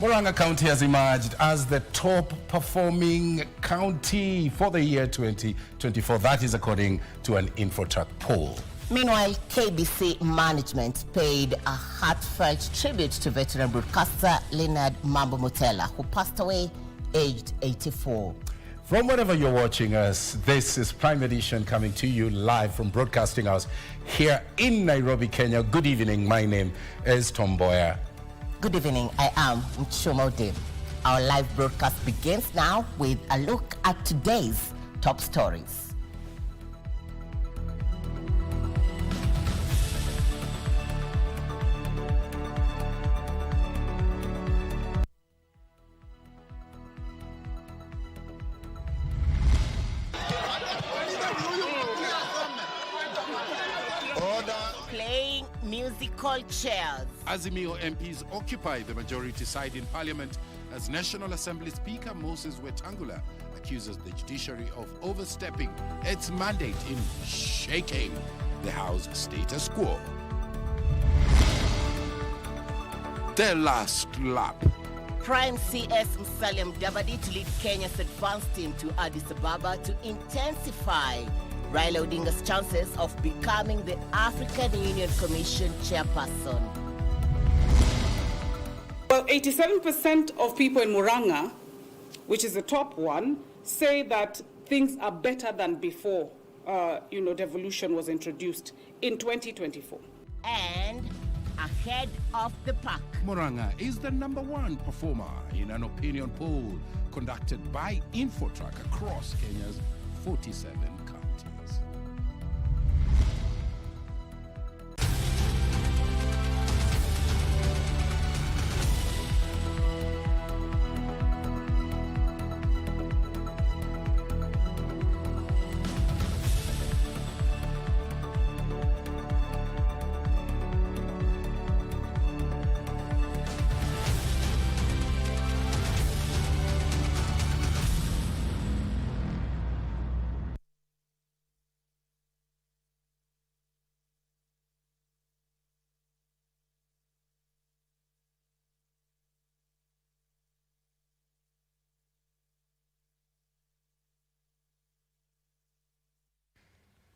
Murang'a County has emerged as the top performing county for the year 2024. That is according to an Infotrack poll. Meanwhile, KBC management paid a heartfelt tribute to veteran broadcaster Leonard Mambo Mbotela, who passed away aged 84. From wherever you're watching us, this is Prime Edition coming to you live from Broadcasting House here in Nairobi, Kenya. Good evening. My name is Mboya. Good evening. I am Muchuma Odim. Our live broadcast begins now with a look at today's top stories. Playing musical chairs. Azimio MPs occupy the majority side in Parliament as National Assembly Speaker Moses Wetangula accuses the judiciary of overstepping its mandate in shaking the House status quo. The last lap. Prime CS Musalia Mudavadi to lead Kenya's advance team to Addis Ababa to intensify Raila Odinga's chances of becoming the African Union Commission chairperson. Well, 87% of people in Murang'a, which is the top one, say that things are better than before, devolution was introduced in 2024. And ahead of the pack. Murang'a is the #1 performer in an opinion poll conducted by Infotrack across Kenya's 47 counties.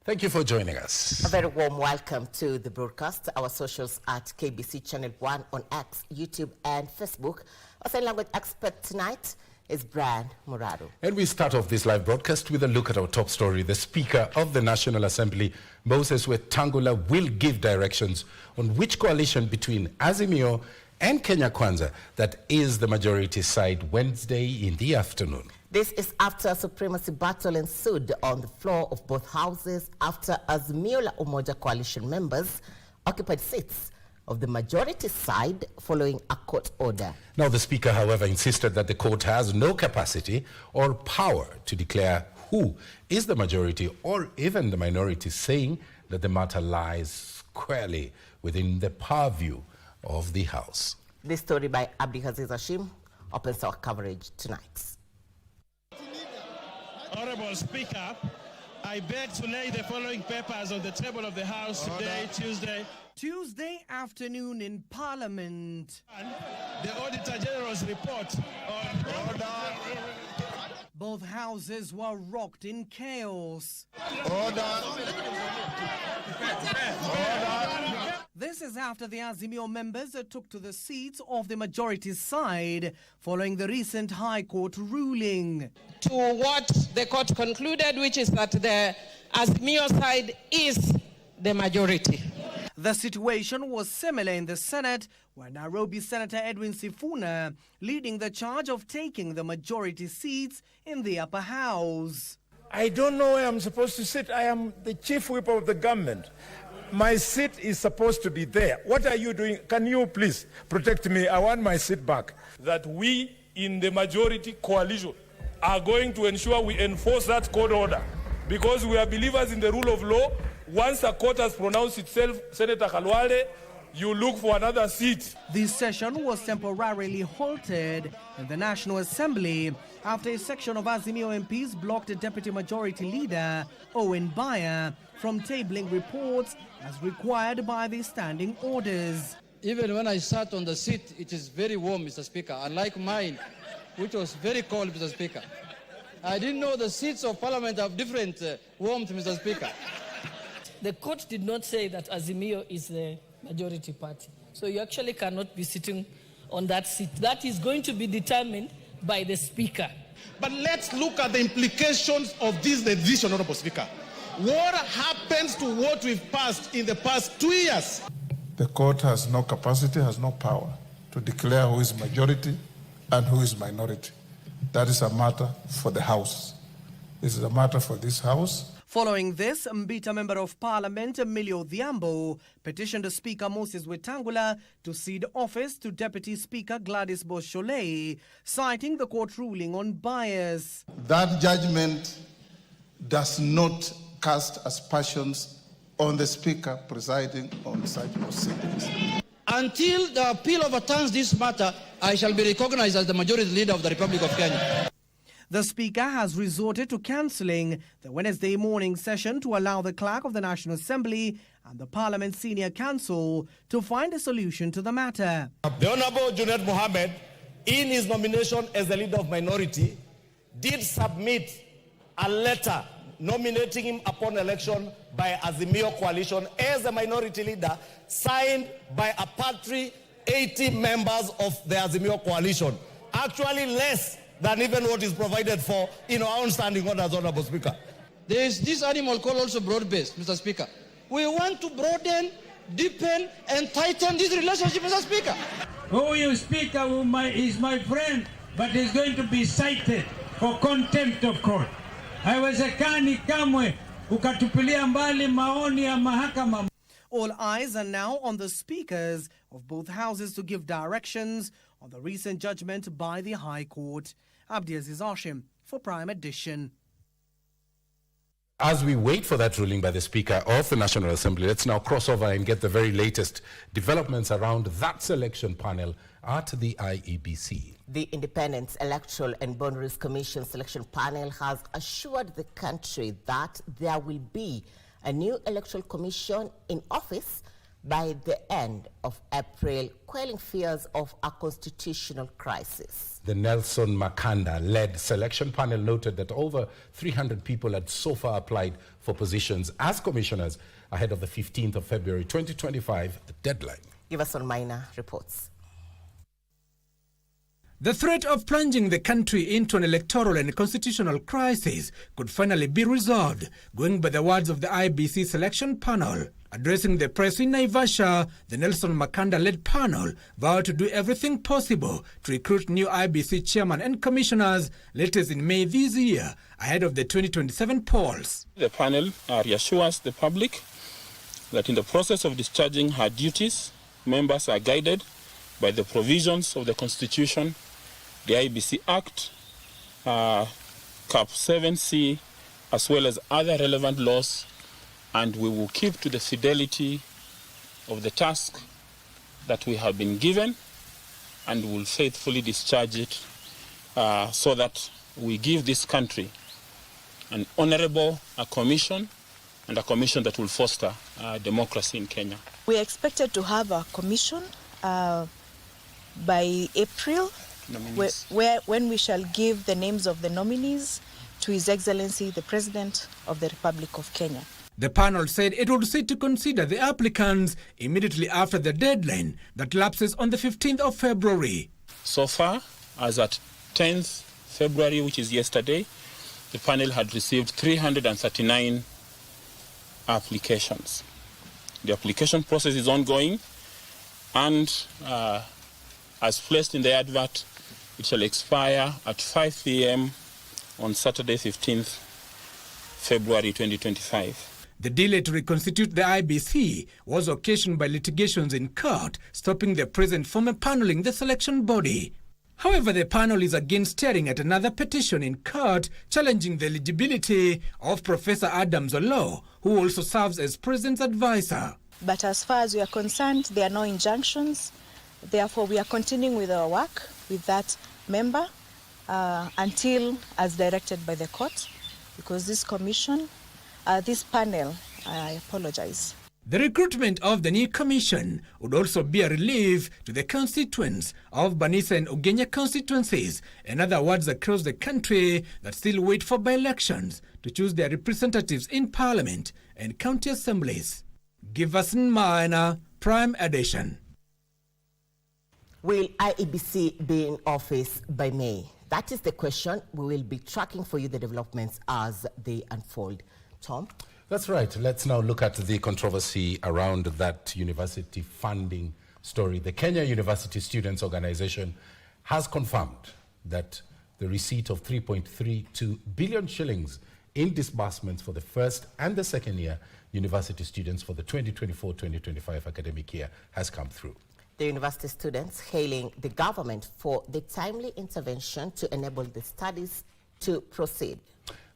Thank you for joining us. A very warm welcome to the broadcast. Our socials at KBC Channel 1 on X, YouTube, and Facebook. Our sign language expert tonight is Brian Murado. And we start off this live broadcast with a look at our top story. The Speaker of the National Assembly, Moses Wetangula, will give directions on which coalition between Azimio and Kenya Kwanza that is the majority side Wednesday in the afternoon. This is after a supremacy battle ensued on the floor of both houses after Azimio La Umoja coalition members occupied seats of the majority side following a court order. Now, the Speaker, however, insisted that the court has no capacity or power to declare who is the majority or even the minority, saying that the matter lies squarely within the purview of the House. This story by Abdihaziz Hashim opens our coverage tonight. Honorable Speaker, I beg to lay the following papers on the table of the House today, Tuesday afternoon in Parliament. And the Auditor General's report on order. Both houses were rocked in chaos. Order. This is after the Azimio members took to the seats of the majority side following the recent High Court ruling. To what the court concluded, which is that the Azimio side is the majority. The situation was similar in the Senate, where Nairobi Senator Edwin Sifuna leading the charge of taking the majority seats in the upper house. I don't know where I'm supposed to sit. I am the chief whip of the government. My seat is supposed to be there. What are you doing? Can you please protect me? I want my seat back. That we in the majority coalition are going to ensure we enforce that court order, because we are believers in the rule of law. Once a court has pronounced itself, Senator Khalwale, you look for another seat. This session was temporarily halted in the National Assembly after a section of Azimio MPs blocked Deputy Majority Leader Mboya from tabling reports as required by the standing orders. Even when I sat on the seat, it is very warm, Mr. Speaker, unlike mine, which was very cold, Mr. Speaker. I didn't know the seats of Parliament have different warmth, Mr. Speaker. The court did not say that Azimio is the majority party. So you actually cannot be sitting on that seat. That is going to be determined by the Speaker. But let's look at the implications of this decision, Honorable Speaker. What happens to what we've passed in the past 2 years? The court has no capacity, has no power to declare who is majority and who is minority. That is a matter for the House. This is a matter for this House. Following this, Mbita Member of Parliament Emilio Odhiambo petitioned Speaker Moses Wetangula to cede office to Deputy Speaker Gladys Bosch-Sholei, citing the court ruling on bias. That judgment does not cast aspersions on the Speaker presiding on such proceedings. Until the appeal overturns this matter, I shall be recognized as the majority leader of the Republic of Kenya. The Speaker has resorted to cancelling the Wednesday morning session to allow the Clerk of the National Assembly and the Parliament Senior Council to find a solution to the matter. The Honorable Junaid Mohammed, in his nomination as the leader of minority, did submit a letter nominating him upon election by Azimio Coalition as a minority leader, signed by a paltry 80 members of the Azimio Coalition. Actually less than even what is provided for in our own standing orders, Honorable Speaker. There is this animal called also broad-based, Mr. Speaker. We want to broaden, deepen, and tighten this relationship, Mr. Speaker. Who you Speaker is my friend, but is going to be cited for contempt of court. Haiwezekani kamwe ukatupilia mbali maoni ya mahakama. All eyes are now on the speakers of both houses to give directions on the recent judgment by the High Court. Abdiaziz Hashim for Prime Edition. As we wait for that ruling by the Speaker of the National Assembly, let's now cross over and get the very latest developments around that selection panel at the IEBC. The Independent Electoral and Boundaries Commission selection panel has assured the country that there will be a new electoral commission in office by the end of April, quelling fears of a constitutional crisis. The Nelson Makanda-led selection panel noted that over 300 people had so far applied for positions as commissioners ahead of the 15th of February 2025 deadline. Giverson Minor reports. The threat of plunging the country into an electoral and constitutional crisis could finally be resolved, going by the words of the IEBC selection panel. Addressing the press in Naivasha, the Nelson Makanda-led panel vowed to do everything possible to recruit new IEBC chairman and commissioners latest in May this year, ahead of the 2027 polls. The panel reassures the public that in the process of discharging her duties, members are guided by the provisions of the Constitution, the IEBC Act, Cap 7C, as well as other relevant laws, and we will keep to the fidelity of the task that we have been given, and will faithfully discharge it so that we give this country an honorable commission, and a commission that will foster democracy in Kenya. We are expected to have a commission by April, when we shall give the names of the nominees to His Excellency the President of the Republic of Kenya. The panel said it would sit to consider the applicants immediately after the deadline that lapses on the 15th of February. So far, as at 10th February, which is yesterday, the panel had received 339 applications. The application process is ongoing, and as placed in the advert, it shall expire at 5 p.m. on Saturday, 15th February 2025. The delay to reconstitute the IEBC was occasioned by litigations in court, stopping the present former paneling the selection body. However, the panel is again staring at another petition in court challenging the eligibility of Professor Adam Zolo, who also serves as President's advisor. But as far as we are concerned, there are no injunctions. Therefore, we are continuing with our work with that member until as directed by the court, because this commission, this panel, I apologize. The recruitment of the new commission would also be a relief to the constituents of Banisa and Ugenya constituencies and other wards across the country that still wait for by-elections to choose their representatives in Parliament and county assemblies. Giverson Minor, Prime Edition. Will IEBC be in office by May? That is the question. We will be tracking for you the developments as they unfold. Tom? That's right. Let's now look at the controversy around that university funding story. The Kenya University Students' Organization has confirmed that the receipt of 3.32 billion shillings in disbursements for the first and the second year university students for the 2024-2025 academic year has come through. The university students hailing the government for the timely intervention to enable the studies to proceed.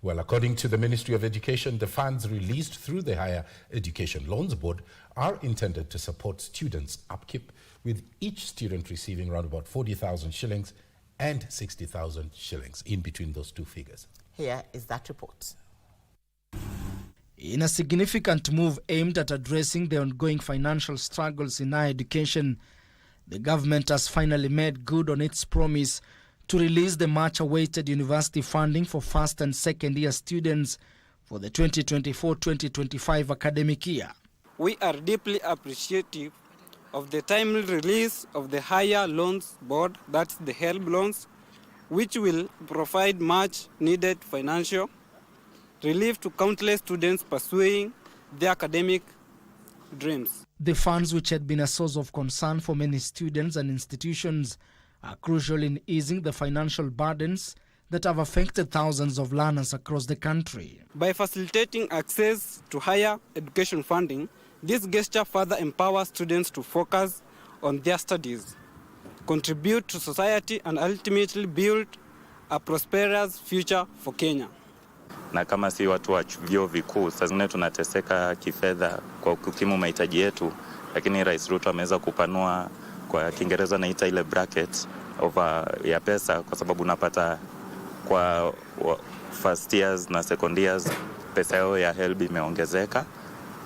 Well, according to the Ministry of Education, the funds released through the Higher Education Loans Board are intended to support students' upkeep, with each student receiving around about 40,000 shillings and 60,000 shillings in between those two figures. Here is that report. In a significant move aimed at addressing the ongoing financial struggles in higher education, the government has finally made good on its promise to release the much-awaited university funding for first and second year students for the 2024-2025 academic year. We are deeply appreciative of the timely release of the Higher Loans Board, that's the HELB loans, which will provide much-needed financial relief to countless students pursuing their academic dreams. The funds, which had been a source of concern for many students and institutions, are crucial in easing the financial burdens that have affected thousands of learners across the country. By facilitating access to higher education funding, this gesture further empowers students to focus on their studies, contribute to society, and ultimately build a prosperous future for Kenya. Na kama si watu wa vyuo vikuu, saa zingine tunateseka kifedha kwa kukimu mahitaji yetu, lakini Rais Ruto ameweza kupanua, kwa Kiingereza naita ile bracket over ya pesa, kwa sababu unapata kwa first years na second years pesa yao ya HELB imeongezeka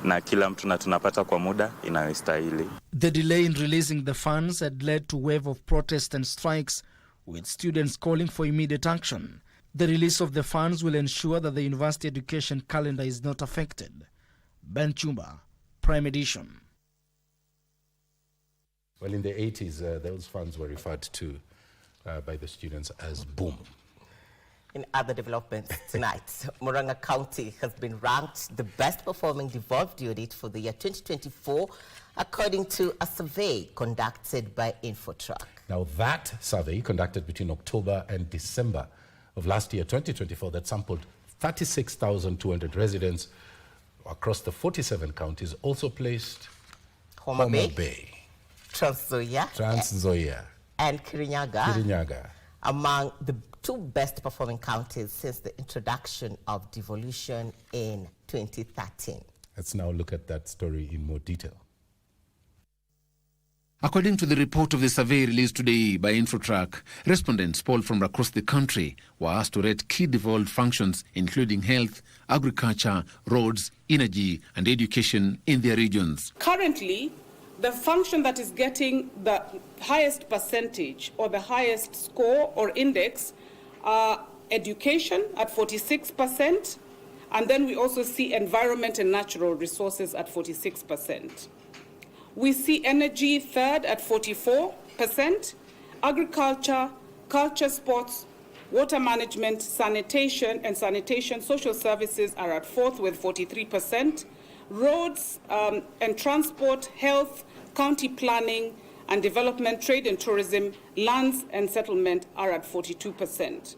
na kila mtu na tunapata kwa muda inayostahili. The delay in releasing the funds had led to a wave of protests and strikes, with students calling for immediate action. The release of the funds will ensure that the university education calendar is not affected. Ben Chumba, Prime Edition. Well, in the 80s, those funds were referred to by the students as boom. In other developments tonight, Murang'a County has been ranked the best performing devolved unit for the year 2024, according to a survey conducted by Infotrack. Now, that survey, conducted between October and December of last year, 2024, that sampled 36,200 residents across the 47 counties, also placed Homa Bay, Trans Nzoia, and Kirinyaga among the two best performing counties since the introduction of devolution in 2013. Let's now look at that story in more detail. According to the report of the survey released today by Infotrack, respondents polled from across the country were asked to rate key devolved functions including health, agriculture, roads, energy and education in their regions. Currently, the function that is getting the highest percentage or the highest score or index are education at 46%, and then we also see environment and natural resources at 46%. We see energy third at 44%, agriculture, culture, sports, water management, sanitation, social services are at fourth with 43%. Roads and transport, health, county planning and development, trade and tourism, lands and settlement are at 42%.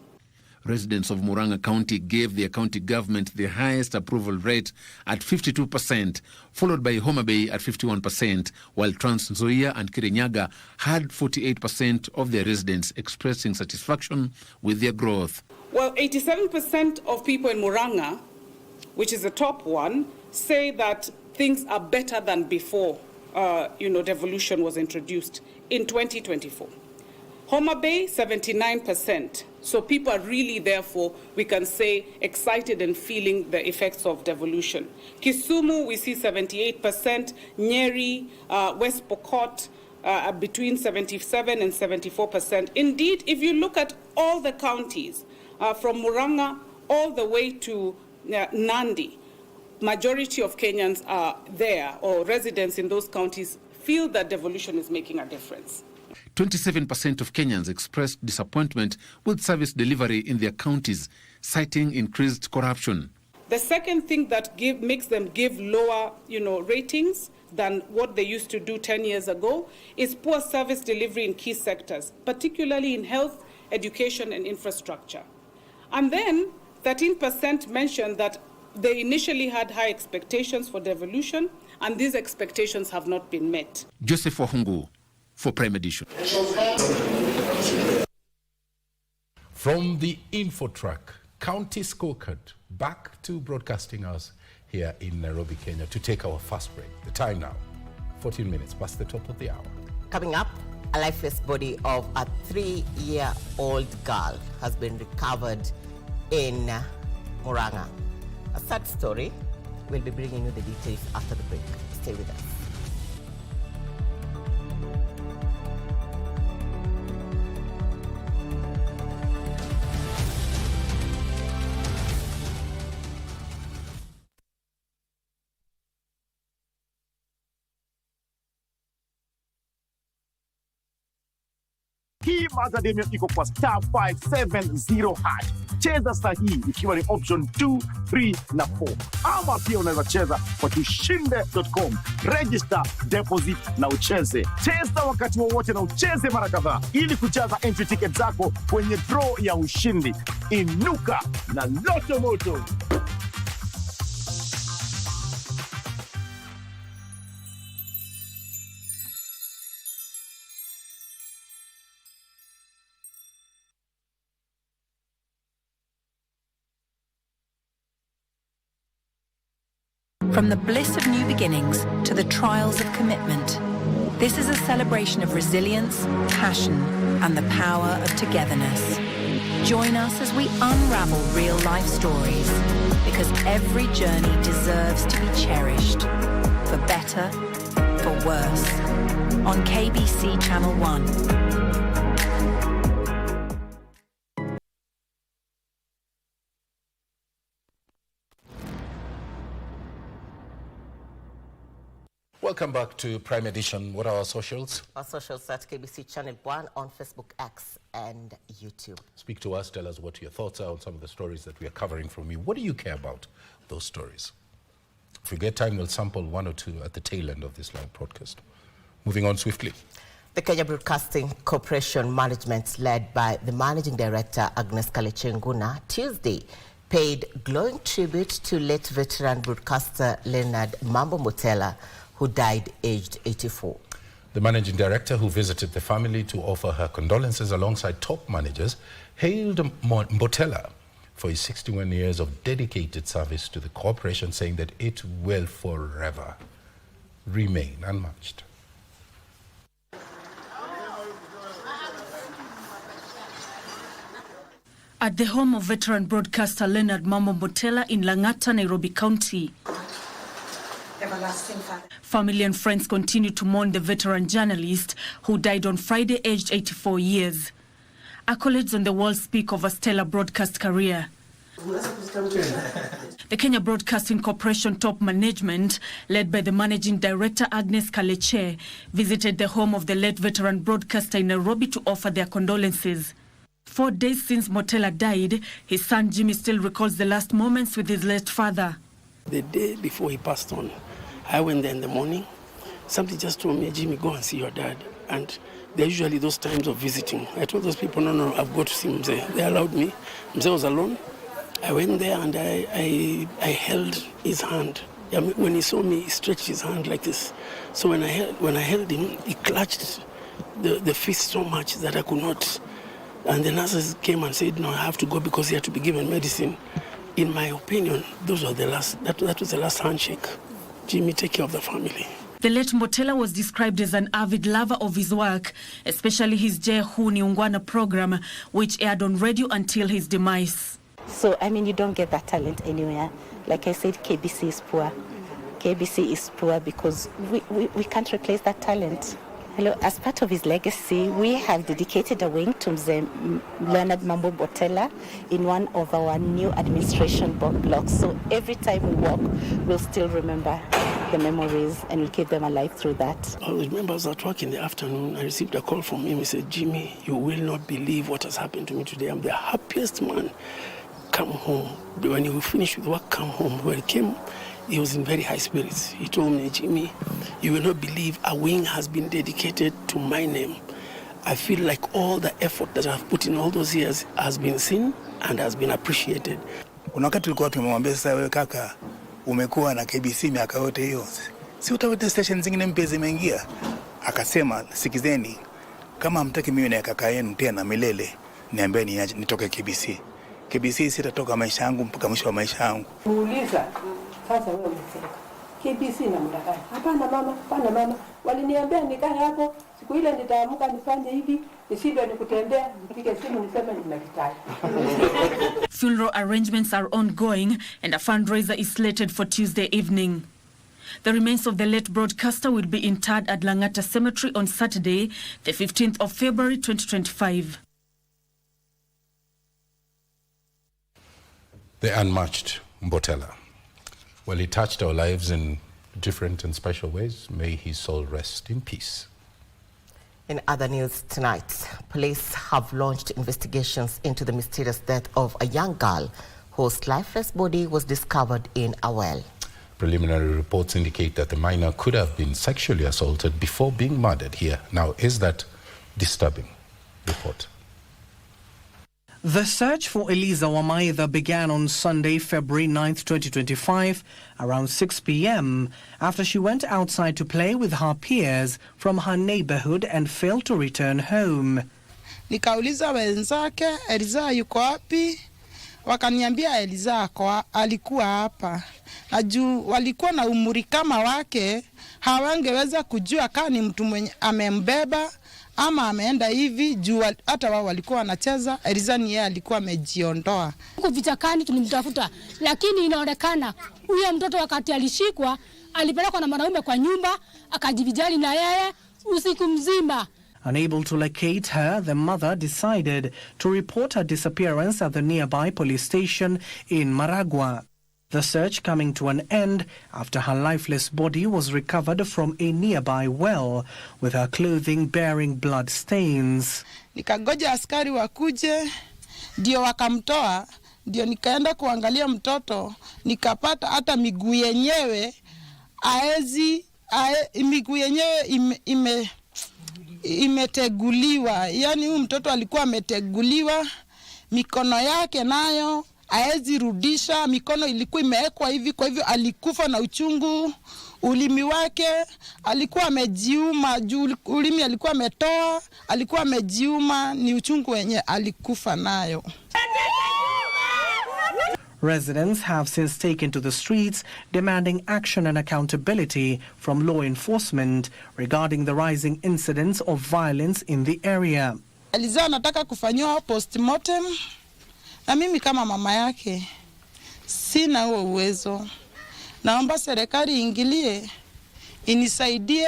Residents of Murang'a County gave their county government the highest approval rate at 52%, followed by Homa Bay at 51%, while Trans Nzoia and Kirinyaga had 48% of their residents expressing satisfaction with their growth. Well, 87% of people in Murang'a, which is the top one, say that things are better than before devolution was introduced in 2024. Homa Bay, 79%. So people are really, therefore, we can say, excited and feeling the effects of devolution. Kisumu, we see 78%. Nyeri, West Pokot, between 77 and 74%. Indeed, if you look at all the counties, from Muranga all the way to Nandi, majority of Kenyans are there, or residents in those counties feel that devolution is making a difference. 27% of Kenyans expressed disappointment with service delivery in their counties, citing increased corruption. The second thing that makes them give lower, ratings than what they used to do 10 years ago is poor service delivery in key sectors, particularly in health, education, and infrastructure. And then 13% mentioned that they initially had high expectations for devolution, and these expectations have not been met. Joseph Wahungu for Prime Edition. From the info track, County Scorecard, back to broadcasting us here in Nairobi, Kenya, to take our first break. The time now, 14 minutes past the top of the hour. Coming up, a lifeless body of a 3-year-old girl has been recovered in Muranga. A sad story. We'll be bringing you the details after the break. Stay with us. Hii Mazademia iko kwa star 570 hash. Cheza sahihi ikiwa ni option 2, 3 na 4. Ama pia unaweza cheza kwa tushinde.com. Register, deposit na ucheze. Cheza wakati wowote na ucheze mara kadhaa ili kujaza entry ticket zako kwenye draw ya ushindi. Inuka na Loto Moto. From the bliss of new beginnings to the trials of commitment, this is a celebration of resilience, passion, and the power of togetherness. Join us as we unravel real-life stories, because every journey deserves to be cherished, for better, for worse, on KBC Channel 1. Welcome back to Prime Edition. What are our socials? Our socials at KBC Channel 1 on Facebook, X, and YouTube. Speak to us. Tell us what your thoughts are on some of the stories that we are covering from you. What do you care about those stories? If we get time, we'll sample one or two at the tail end of this live broadcast. Moving on swiftly. The Kenya Broadcasting Corporation Management, led by the Managing Director Agnes Kalechenguna, Tuesday paid glowing tribute to late veteran broadcaster Leonard Mambo Mbotela, who died aged 84. The managing director, who visited the family to offer her condolences alongside top managers, hailed Mbotela for his 61 years of dedicated service to the corporation, saying that it will forever remain unmatched. At the home of veteran broadcaster Leonard Mambo Mbotela in Lang'ata, Nairobi County, family and friends continue to mourn the veteran journalist who died on Friday, aged 84 years. Accolades on the wall speak of a stellar broadcast career. The Kenya Broadcasting Corporation top management, led by the Managing Director Agnes Kaleche, visited the home of the late veteran broadcaster in Nairobi to offer their condolences. 4 days since Mbotela died, his son Jimmy still recalls the last moments with his late father. The day before he passed on, I went there in the morning. Somebody just told me, Jimmy, go and see your dad. And there are usually those times of visiting. I told those people, no, I've got to see Mzee. They allowed me. Mzee was alone. I went there and I held his hand. I mean, when he saw me, he stretched his hand like this. So when I held him, he clutched the fist so much that I could not. And the nurses came and said, no, I have to go because he had to be given medicine. In my opinion, that was the last handshake. Jimmy, take care of the family. The late Mbotela was described as an avid lover of his work, especially his Je Hu Ni Ungwana program, which aired on radio until his demise. So, I mean, you don't get that talent anywhere. Like I said, KBC is poor. KBC is poor because we can't replace that talent. Hello, as part of his legacy, we have dedicated a wing to Leonard Mambo Mbotela in one of our new administration blocks. So every time we walk, we'll still remember the memories and we'll keep them alive through that. I remember I was at work in the afternoon. I received a call from him. He said, Jimmy, you will not believe what has happened to me today. I'm the happiest man. Come home. When you finish with work, come home. When he came, he was in very high spirits. He told me, Jimmy, you will not believe a wing has been dedicated to my name. I feel like all the effort that I've put in all those years has been seen and has been appreciated. Kuna wakati tulikuwa tumemwambia sasa, wewe kaka, umekuwa na KBC miaka yote hiyo, si utafuta station zingine mpya zimeingia? Akasema, sikizeni, kama hamtaki mimi na kaka yenu tena milele, niambieni nitoke KBC. KBC sitatoka maisha yangu mpaka mwisho wa maisha yangu. Muuliza sasa wewe umesema KBC na mdaka. Hapana mama. Waliniambia nikae hapo, siku ile nitaamka nifanye hivi, nishibe nikutembea, nipige simu niseme nimekitaji. Funeral arrangements are ongoing and a fundraiser is slated for Tuesday evening. The remains of the late broadcaster will be interred at Langata Cemetery on Saturday, the 15th of February 2025. The unmatched Mbotela. Well, he touched our lives in different and special ways. May his soul rest in peace. In other news tonight, police have launched investigations into the mysterious death of a young girl whose lifeless body was discovered in a well. Preliminary reports indicate that the minor could have been sexually assaulted before being murdered here. Now, is that disturbing report? The search for Eliza Wamaitha began on Sunday, February 9th, 2025, around 6 p.m. after she went outside to play with her peers from her neighborhood and failed to return home. Nikauliza wenzake, Eliza yuko wapi? Wakaniambia Eliza alikuwa hapa. Na juu walikuwa na umri kama wake, hawangeweza kujua kama ni mtu mwenye amembeba ama ameenda hivi juu hata wao walikuwa wanacheza. Eliza ni yeye alikuwa amejiondoa. Huko vichakani tulimtafuta, lakini inaonekana huyo mtoto wakati alishikwa alipelekwa na mwanaume kwa nyumba akajivijali na yeye usiku mzima. Unable to locate her, the mother decided to report her disappearance at the nearby police station in Maragua. The search coming to an end after her lifeless body was recovered from a nearby well, with her clothing bearing blood stains. Nikagoja askari wakuje, ndio wakamtoa, ndio nikaenda kuangalia mtoto, nikapata hata miguu yenyewe miguu yenyewe imeteguliwa. Yani huyu mtoto alikuwa ameteguliwa, mikono yake nayo haezi rudisha, mikono ilikuwa imewekwa hivi, kwa hivyo alikufa na uchungu. Ulimi wake alikuwa amejiuma, juu ulimi alikuwa ametoa, alikuwa amejiuma, ni uchungu wenye alikufa nayo. Residents have since taken to the streets demanding action and accountability from law enforcement regarding the rising incidents of violence in the area. Eliza anataka kufanywa postmortem, na mimi kama mama yake sina huo uwezo. Naomba serikali ingilie, inisaidie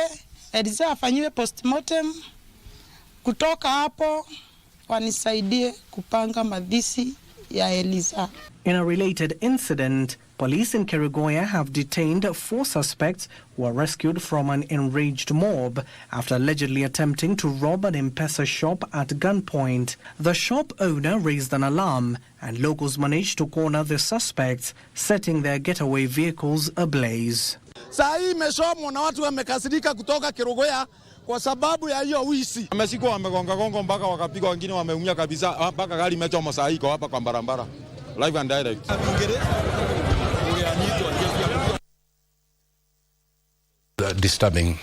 Eliza afanyiwe postmortem. Kutoka hapo wanisaidie kupanga mazishi ya Eliza. In a related incident, police in Kerugoya have detained 4 suspects who were rescued from an enraged mob after allegedly attempting to rob an M-Pesa shop at gunpoint. The shop owner raised an alarm and locals managed to corner the suspects, setting their getaway vehicles ablaze. Saa hii imeshomwa na watu wamekasirika kutoka Kerugoya kwa sababu ya hiyo wizi. Wameshikwa, wamegonga mpaka wakapigwa, wengine wameumia kabisa, mpaka gari imechoma saa hii iko hapa kwa barabara. Live and direct. Disturbing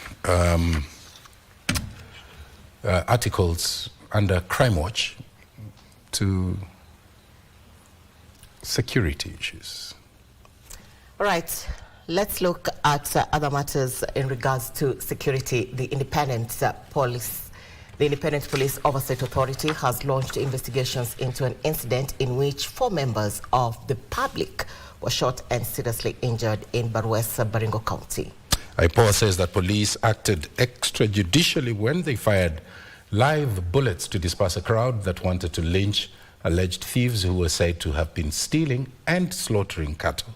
articles under Crime Watch to security issues. All right. Let's look at other matters in regards to security. The Independent Police Oversight Authority has launched investigations into an incident in which 4 members of the public were shot and seriously injured in Barwesa, Baringo County. IPOA says that police acted extrajudicially when they fired live bullets to disperse a crowd that wanted to lynch alleged thieves who were said to have been stealing and slaughtering cattle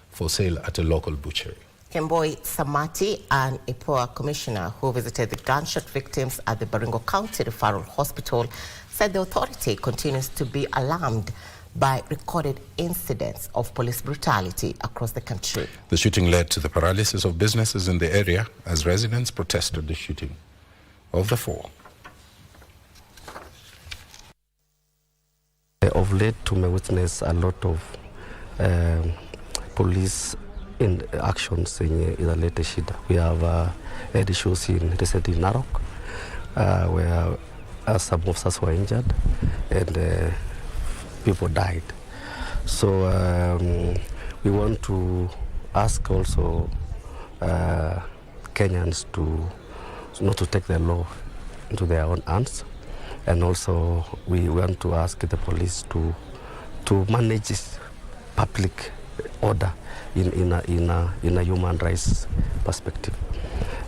for sale at a local butchery. Mboya Samati, an IPOA commissioner who visited the gunshot victims at the Baringo County Referral Hospital, said the authority continues to be alarmed by recorded incidents of police brutality across the country. The shooting led to the paralysis of businesses in the area as residents protested the shooting of the 4. Of late, to my witness, a lot of police in actions in the latest shida. We have had issues recently in Narok, where some officers were injured and people died. So we want to ask also Kenyans to not to take the law into their own hands, and also we want to ask the police to manage public order in a human rights perspective.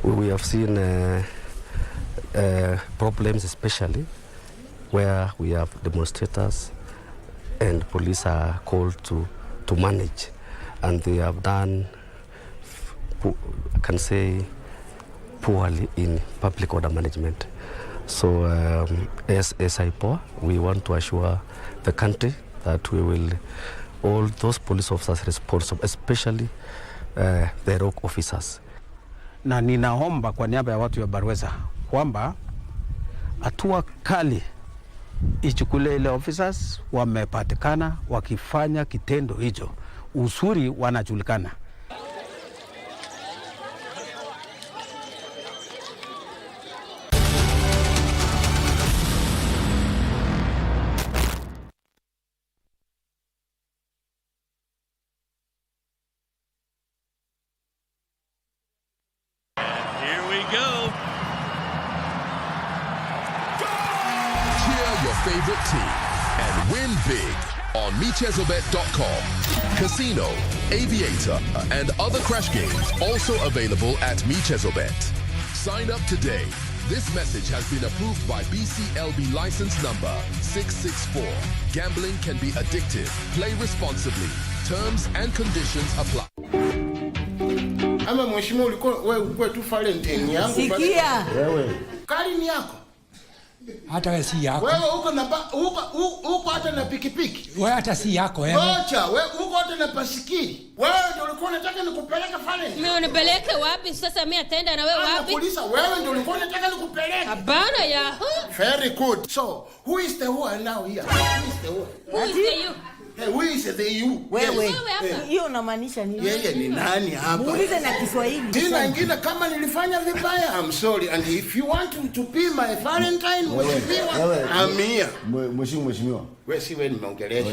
We have seen problems, especially where we have demonstrators and police are called to manage, and they have done, I can say, poorly in public order management. So as IPOA, we want to assure the country that we will, all those police officers responsible, especially the rogue officers. Na ninaomba kwa niaba ya watu wa Barwesa kwamba hatua kali ichukule ile officers wamepatikana wakifanya kitendo hicho. Usuri wanajulikana. Favorite team and win big on michezobet.com. Casino, Aviator, and other crash games also available at michezobet. Sign up today. This message has been approved by BCLB license number 664. Gambling can be addictive. Play responsibly. Terms and conditions apply. Ama mheshimiwa ulikuwa tu Valentine yangu. Sikia. Wewe. Kali ni yako. Hata wewe si yako. Wewe uko hata na pikipiki. Wewe hata si yako wewe. Acha, wewe uko hata na pasikiri. Wewe ndio ulikuwa unataka nikupeleke pale. Mimi unipeleke wapi sasa, mimi ataenda na wewe wapi? Polisi, wewe ndio ulikuwa unataka nikupeleke. Habana ya. Very good. So, who is the who now here? Who is the who? Who is the you? Hey, who is the you? Wewe. Hiyo unamaanisha nini? Yeye ni nani hapa? Muulize na Kiswahili. Tena ingine kama nilifanya vibaya, I'm sorry, and if you want to be my Valentine, I'm here. Mheshimiwa. Wewe si wewe nimeongelesha.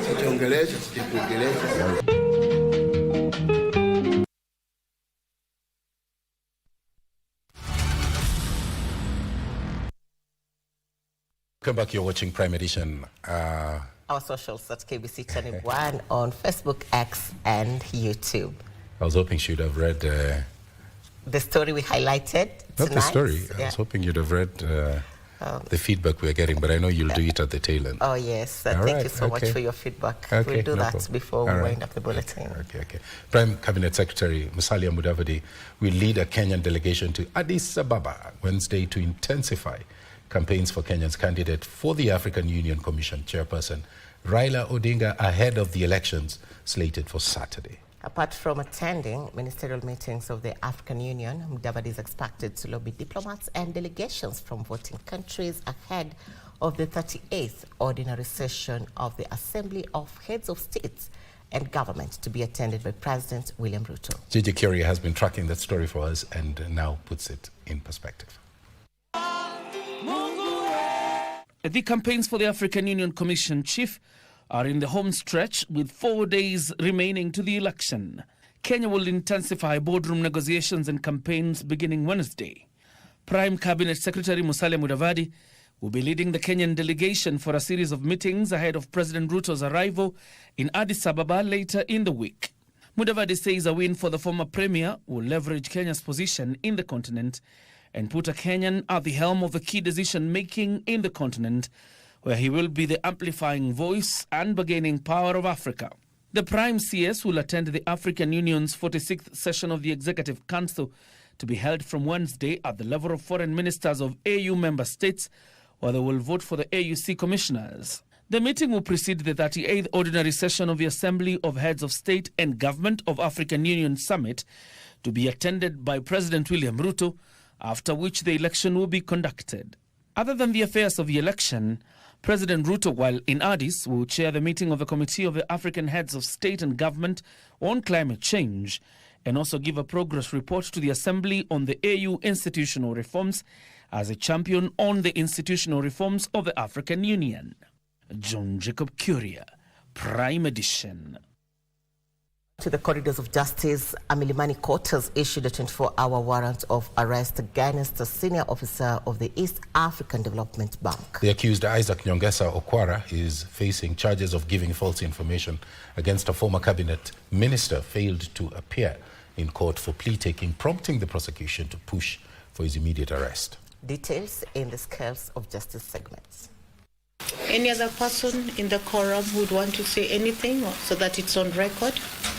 Sijaongelesha, sijaongelesha. Come back, you're watching Prime Edition. Our socials at KBC Channel 1 on Facebook, X, and YouTube. I was hoping she'd have read... the story we highlighted tonight. Not the story. I was hoping you'd have read the feedback we're getting, but I know you'll do it at the tail end. Oh, yes. Thank you so much for your feedback. We'll do that before we wind up the bulletin. Okay. Prime Cabinet Secretary Musalia Mudavadi will lead a Kenyan delegation to Addis Ababa Wednesday to intensify campaigns for Kenya's candidate for the African Union Commission chairperson, Raila Odinga, ahead of the elections slated for Saturday. Apart from attending ministerial meetings of the African Union, Mudavadi is expected to lobby diplomats and delegations from voting countries ahead of the 38th ordinary session of the Assembly of Heads of States and Government to be attended by President William Ruto. Gigi Curie has been tracking that story for us and now puts it in perspective. The campaigns for the African Union Commission chief are in the home stretch with 4 days remaining to the election. Kenya will intensify boardroom negotiations and campaigns beginning Wednesday. Prime Cabinet Secretary Musalia Mudavadi will be leading the Kenyan delegation for a series of meetings ahead of President Ruto's arrival in Addis Ababa later in the week. Mudavadi says a win for the former premier will leverage Kenya's position in the continent and put a Kenyan at the helm of the key decision-making in the continent, where he will be the amplifying voice and bargaining power of Africa. The Prime CS will attend the African Union's 46th session of the Executive Council to be held from Wednesday at the level of foreign ministers of AU member states, where they will vote for the AUC commissioners. The meeting will precede the 38th ordinary session of the Assembly of Heads of State and Government of African Union Summit, to be attended by President William Ruto, after which the election will be conducted. Other than the affairs of the election, President Ruto, while in Addis, will chair the meeting of the Committee of the African Heads of State and Government on Climate Change, and also give a progress report to the Assembly on the AU institutional reforms as a champion on the institutional reforms of the African Union. John Jacob Curia, Prime Edition. To the corridors of justice, Amilimani Court has issued a 24-hour warrant of arrest against a senior officer of the East African Development Bank. The accused Isaac Nyongesa Okwara is facing charges of giving false information against a former cabinet minister failed to appear in court for plea taking, prompting the prosecution to push for his immediate arrest. Details in the Scales of Justice segments. Any other person in the quorum would want to say anything so that it's on record?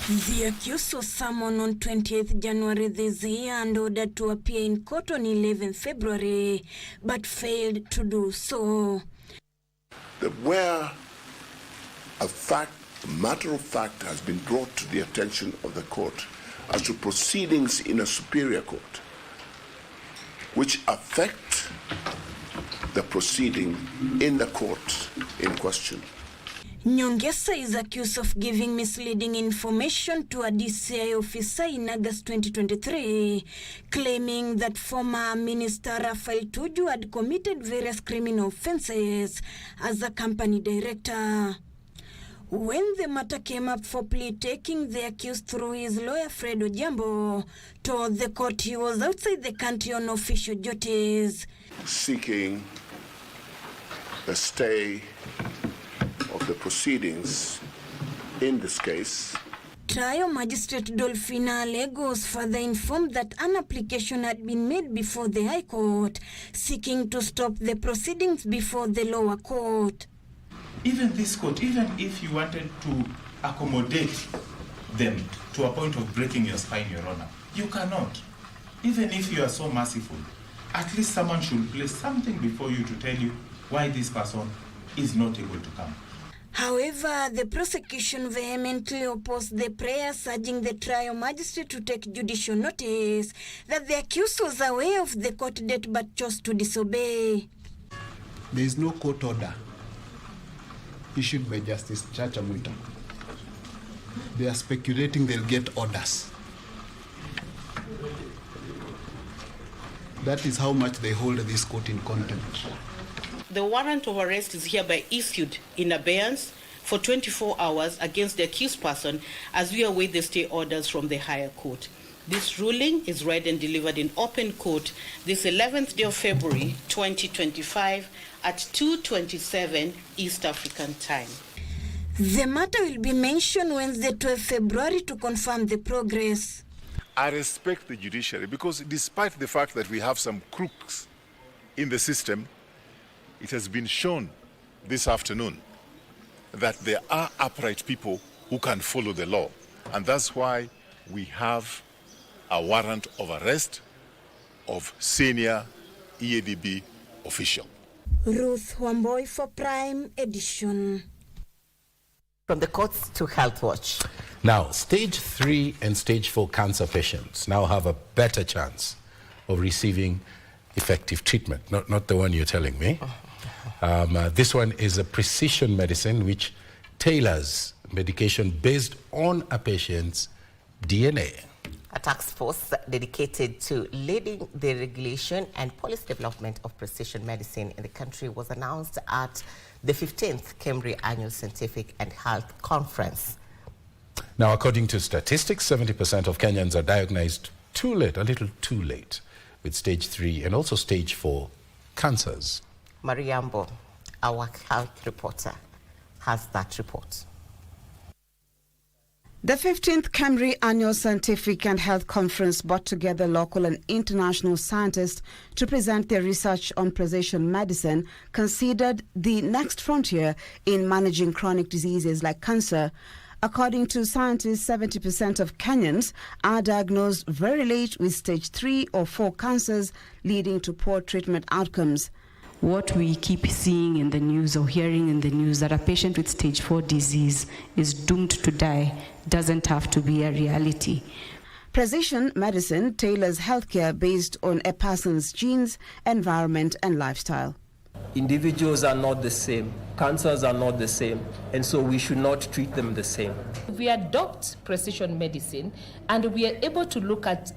The accused was summoned on 20th January this year and ordered to appear in court on 11th February, but failed to do so. Where a matter of fact has been brought to the attention of the court as to proceedings in a superior court which affect the proceeding in the court in question. Nyongesa is accused of giving misleading information to a DCI officer in August 2023, claiming that former Minister Raphael Tuju had committed various criminal offenses as a company director. When the matter came up for plea taking, the accused, through his lawyer Fred Ojambo, told the court he was outside the country on official duties. Seeking the stay of the proceedings in this case. Trial Magistrate Dolphina Legos further informed that an application had been made before the High Court, seeking to stop the proceedings before the lower court. Even this court, even if you wanted to accommodate them to a point of breaking your spine, Your Honor, you cannot. Even if you are so merciful, at least someone should place something before you to tell you why this person is not able to come. However, the prosecution vehemently opposed the prayers, urging the trial magistrate to take judicial notice that the accused was aware of the court date but chose to disobey. There is no court order issued by Justice Chacha Mwita. They are speculating they'll get orders. That is how much they hold this court in contempt. The warrant of arrest is hereby issued in abeyance for 24 hours against the accused person as we await the stay orders from the higher court. This ruling is read and delivered in open court this 11th day of February 2025 at 2:27 East African time. The matter will be mentioned Wednesday, 12 February to confirm the progress. I respect the judiciary because despite the fact that we have some crooks in the system, it has been shown this afternoon that there are upright people who can follow the law. And that's why we have a warrant of arrest of senior IEBC official. Ruth Wamboy for Prime Edition. From the courts to Health Watch. Now, stage 3 and stage 4 cancer patients now have a better chance of receiving effective treatment, not the one you're telling me. This one is a precision medicine which tailors medication based on a patient's DNA. A task force dedicated to leading the regulation and policy development of precision medicine in the country was announced at the 15th KEMRI Annual Scientific and Health Conference. Now, according to statistics, 70% of Kenyans are diagnosed too late, a little too late, with stage 3 and also stage 4 cancers. Mambo, our health reporter, has that report. The 15th Camry Annual Scientific and Health Conference brought together local and international scientists to present their research on precision medicine, considered the next frontier in managing chronic diseases like cancer. According to scientists, 70% of Kenyans are diagnosed very late with stage 3 or 4 cancers, leading to poor treatment outcomes. What we keep seeing in the news or hearing in the news that a patient with stage 4 disease is doomed to die doesn't have to be a reality. Precision medicine tailors healthcare based on a person's genes, environment, and lifestyle. Individuals are not the same, cancers are not the same, and so we should not treat them the same. We adopt precision medicine and we are able to look at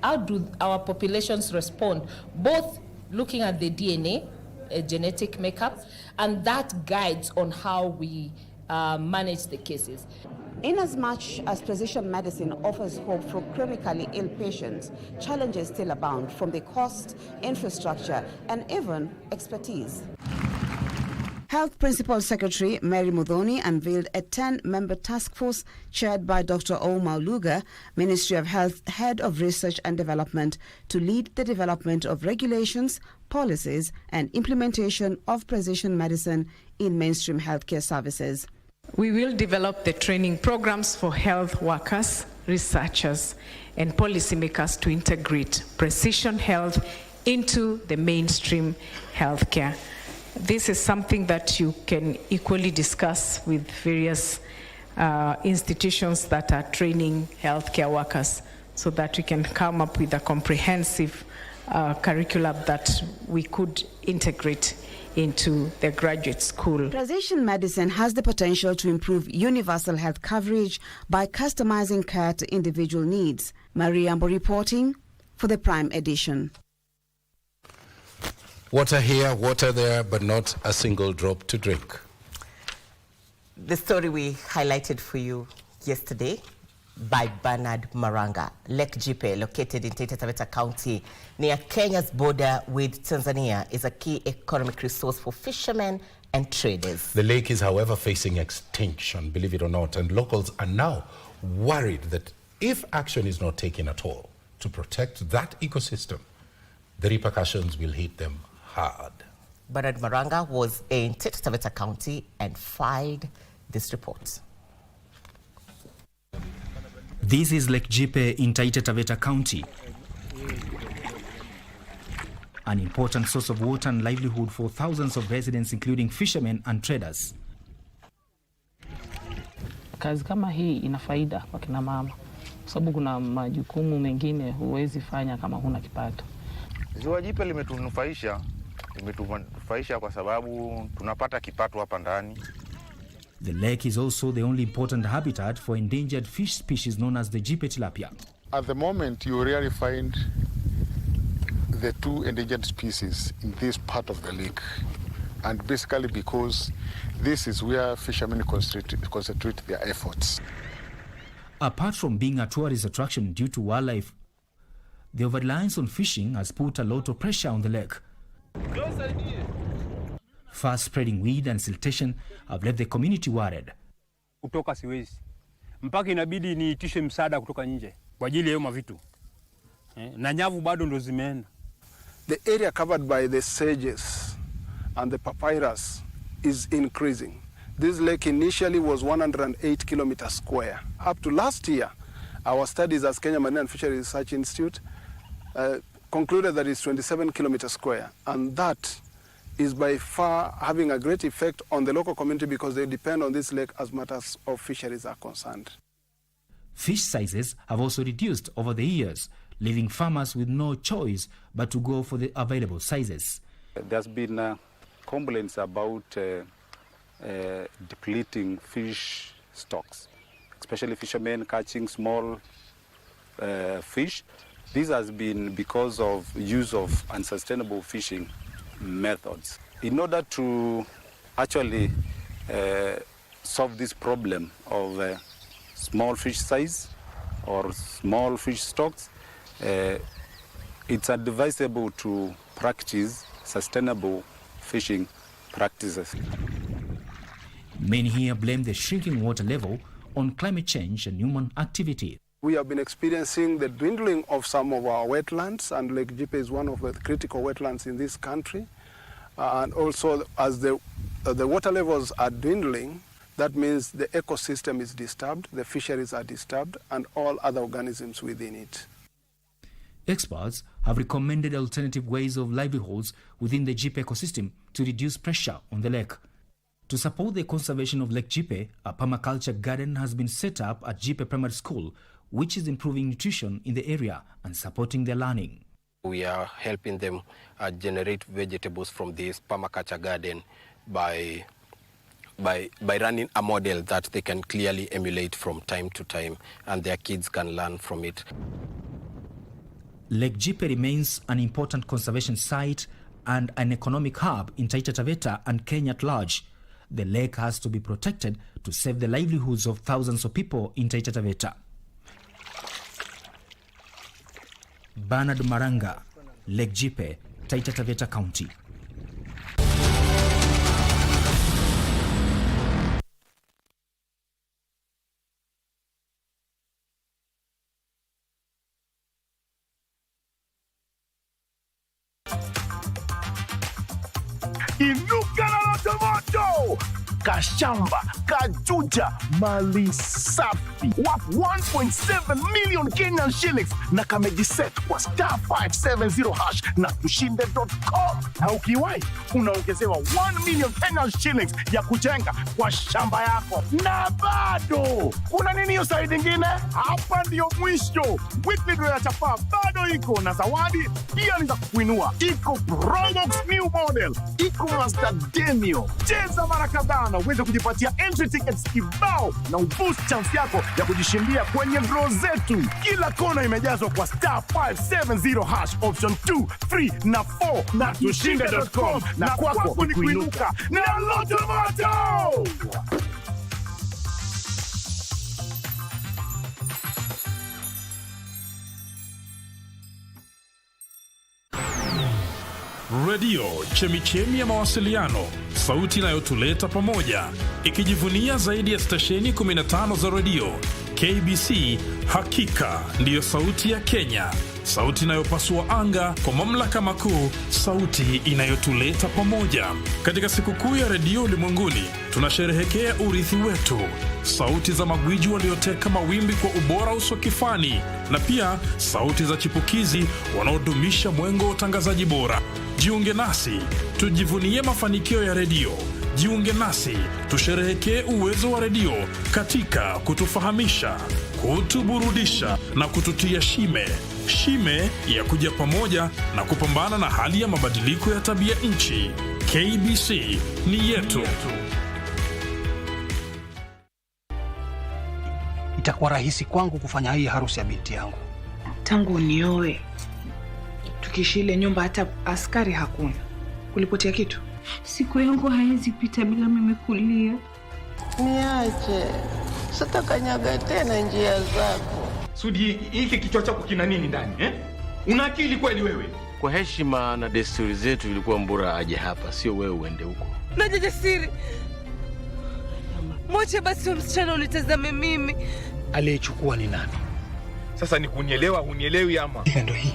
how do our populations respond, both looking at the DNA, genetic makeup, and that guides on how we manage the cases. Inasmuch as precision medicine offers hope for chronically ill patients, challenges still abound from the cost, infrastructure, and even expertise. Health Principal Secretary Mary Muthoni unveiled a 10-member task force chaired by Dr. Omar Luga, Ministry of Health Head of Research and Development, to lead the development of regulations, policies, and implementation of precision medicine in mainstream healthcare services. We will develop the training programs for health workers, researchers, and policymakers to integrate precision health into the mainstream healthcare. This is something that you can equally discuss with various institutions that are training healthcare workers, so that we can come up with a comprehensive curriculum that we could integrate into the graduate school. Precision medicine has the potential to improve universal health coverage by customizing care to individual needs. Mambo reporting for the Prime Edition. Water here, water there, but not a single drop to drink. The story we highlighted for you yesterday by Bernard Maranga. Lake Jipe, located in Taita Taveta County near Kenya's border with Tanzania, is a key economic resource for fishermen and traders. The lake is, however, facing extinction, believe it or not, and locals are now worried that if action is not taken at all to protect that ecosystem, the repercussions will hit them hard. Bernard Maranga was in Taita Taveta County and filed this report. This is Lake Jipe in Taita Taveta County, an important source of water and livelihood for thousands of residents, including fishermen and traders. Kazi kama hii ina faida kwa kina mama, sababu kuna majukumu mengine huwezi fanya kama huna kipato. Ziwa Jipe limetunufaisha kwa sababu tunapata kipato hapa ndani. The lake is also the only important habitat for endangered fish species known as the Jipe tilapia. At the moment, you rarely find the two endangered species in this part of the lake. And basically because this is where fishermen concentrate their efforts. Apart from being a tourist attraction due to wildlife, the over-reliance on fishing has put a lot of pressure on the lake. Fast-spreading weed and siltation have left the community worried. Kutoka siwezi. Mpaka inabidi niitishe msaada kutoka nje kwa ajili ya hiyo mavitu. Na nyavu bado ndo zimeenda. The area covered by the sages and the papyrus is increasing. This lake initially was 108 kilometers square. Up to last year, our studies as Kenya Marine and Fisheries Research Institute concluded that it's 27 kilometers square, and that is by far having a great effect on the local community because they depend on this lake as matters of fisheries are concerned. Fish sizes have also reduced over the years, leaving farmers with no choice but to go for the available sizes. There's been complaints about depleting fish stocks, especially fishermen catching small fish. This has been because of use of unsustainable fishing methods. In order to actually solve this problem of small fish size or small fish stocks, it's advisable to practice sustainable fishing practices. Many here blame the shrinking water level on climate change and human activity. We have been experiencing the dwindling of some of our wetlands, and Lake Jipe is one of the critical wetlands in this country. And also, as the water levels are dwindling, that means the ecosystem is disturbed, the fisheries are disturbed, and all other organisms within it. Experts have recommended alternative ways of livelihoods within the Jipe ecosystem to reduce pressure on the lake. To support the conservation of Lake Jipe, a permaculture garden has been set up at Jipe Primary School, which is improving nutrition in the area and supporting their learning. We are helping them generate vegetables from this permaculture garden by running a model that they can clearly emulate from time to time, and their kids can learn from it. Lake Jipe remains an important conservation site and an economic hub in Taita Taveta and Kenya at large. The lake has to be protected to save the livelihoods of thousands of people in Taita Taveta. Bernard Maranga, Lake Jipe, Taita Taveta County. Inuka na moto! Kashamba, Kajuja, mali safi. Worth 1.7 million Kenyan shillings na kamejiset kwa *570# na tushinde.com. Na ukiwai, unaongezewa 1 million Kenyan shillings ya kujenga kwa shamba yako. Na bado, kuna nini hiyo side ingine? Hapa ndio mwisho. Weekly draw ya chapa bado iko na zawadi pia ni za kukuinua. Iko Probox new model. Iko Master Demio. Cheza mara kadhaa na uweze kujipatia entry tickets kibao na uboost chance yako ya kujishindia kwenye draw zetu. Kila kona imejazwa kwa *570# option 2, 3 na 4 na tushinde.com, na kwako ni kuinuka na Loto Moto. Radio, chemichemi ya mawasiliano, sauti inayotuleta pamoja, ikijivunia zaidi ya stesheni 15 za radio. KBC hakika ndiyo sauti ya Kenya, sauti inayopasua anga kwa mamlaka makuu, sauti inayotuleta pamoja. Katika sikukuu ya redio ulimwenguni, tunasherehekea urithi wetu, sauti za magwiji walioteka mawimbi kwa ubora usokifani, na pia sauti za chipukizi wanaodumisha mwengo wa utangazaji bora. Jiunge nasi, tujivunie mafanikio ya redio. Jiunge nasi, tusherehekee uwezo wa redio katika kutufahamisha, kutuburudisha na kututia shime ya kuja pamoja na kupambana na hali ya mabadiliko ya tabia nchi. KBC ni yetu. Itakuwa rahisi kwangu kufanya hii harusi ya binti yangu. Tangu unioe, tukiishi ile nyumba hata askari hakuna. Kulipotea kitu? Siku yangu haiwezi pita bila mimi kulia. Niache. Sitakanyaga tena njia zako. Sudi, hiki kichwa chako kina nini ndani, eh? Una akili kweli wewe? Kwa heshima na desturi zetu ilikuwa mbora aje hapa, sio wewe uende huko. Najisiri. Mwache basi msichana unitazame mimi. Aliyechukua ni nani? Sasa ni kunielewa, hunielewi ama? Ndio hii.